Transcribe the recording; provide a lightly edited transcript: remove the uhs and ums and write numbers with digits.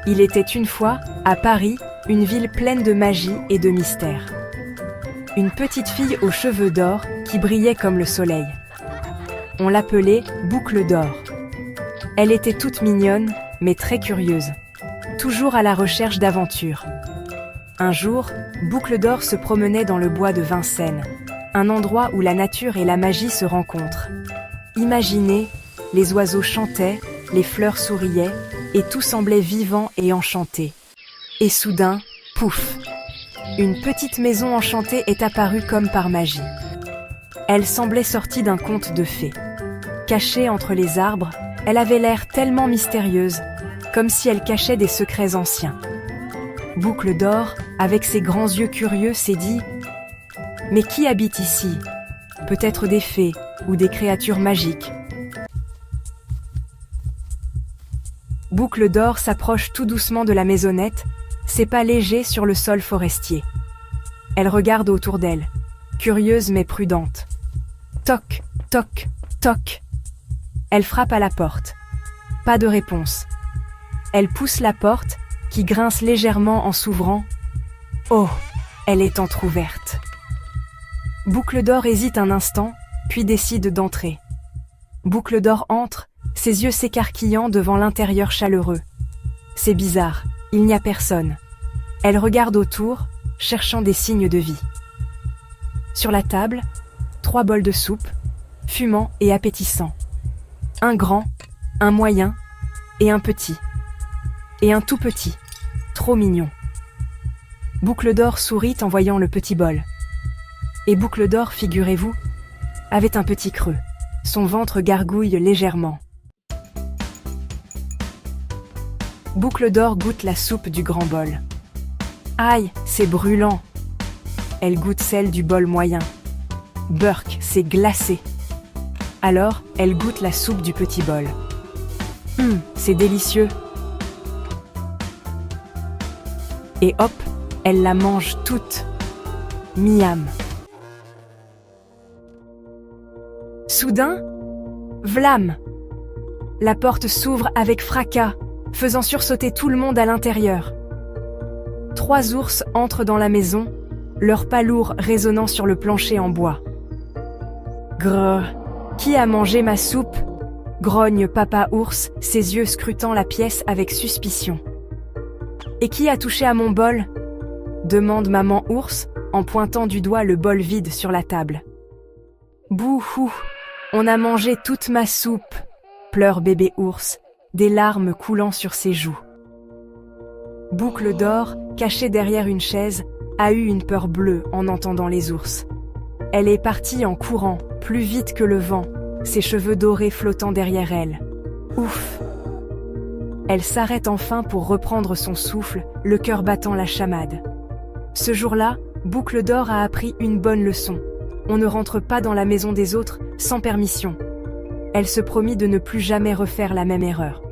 Il était une fois, à Paris, une ville pleine de magie et de mystère. Une petite fille aux cheveux d'or qui brillait comme le soleil. On l'appelait Boucle d'Or. Elle était toute mignonne, mais très curieuse, toujours à la recherche d'aventures. Un jour, Boucle d'Or se promenait dans le bois de Vincennes, un endroit où la nature et la magie se rencontrent. Imaginez, les oiseaux chantaient, les fleurs souriaient, et tout semblait vivant et enchanté. Et soudain, pouf! Une petite maison enchantée est apparue comme par magie. Elle semblait sortie d'un conte de fées. Cachée entre les arbres, elle avait l'air tellement mystérieuse, comme si elle cachait des secrets anciens. Boucle d'Or, avec ses grands yeux curieux, s'est dit « Mais qui habite ici? Peut-être des fées ou des créatures magiques. » Boucle d'Or s'approche tout doucement de la maisonnette, ses pas légers sur le sol forestier. Elle regarde autour d'elle, curieuse mais prudente. Toc, toc, toc. Elle frappe à la porte. Pas de réponse. Elle pousse la porte, qui grince légèrement en s'ouvrant. Oh, elle est entr'ouverte. Boucle d'Or hésite un instant, puis décide d'entrer. Boucle d'Or entre, ses yeux s'écarquillant devant l'intérieur chaleureux. C'est bizarre, il n'y a personne. Elle regarde autour, cherchant des signes de vie. Sur la table, 3 bols de soupe, fumants et appétissants. Un grand, un moyen et un petit. Et un tout petit, trop mignon. Boucle d'Or sourit en voyant le petit bol. Et Boucle d'Or, figurez-vous, avait un petit creux. Son ventre gargouille légèrement. Boucle d'Or goûte la soupe du grand bol. Aïe, c'est brûlant. Elle goûte celle du bol moyen. Burk, c'est glacé. Alors, elle goûte la soupe du petit bol. C'est délicieux. Et hop, elle la mange toute. Miam. Soudain, vlam! La porte s'ouvre avec fracas, faisant sursauter tout le monde à l'intérieur. 3 ours entrent dans la maison, leurs pas lourds résonnant sur le plancher en bois. Grrr, qui a mangé ma soupe? Grogne papa ours, ses yeux scrutant la pièce avec suspicion. Et qui a touché à mon bol? Demande maman ours en pointant du doigt le bol vide sur la table. Bouhou, on a mangé toute ma soupe, pleure bébé ours, des larmes coulant sur ses joues. Boucle d'Or, cachée derrière une chaise, a eu une peur bleue en entendant les ours. Elle est partie en courant, plus vite que le vent, ses cheveux dorés flottant derrière elle. Ouf! Elle s'arrête enfin pour reprendre son souffle, le cœur battant la chamade. Ce jour-là, Boucle d'Or a appris une bonne leçon. On ne rentre pas dans la maison des autres sans permission. Elle se promit de ne plus jamais refaire la même erreur.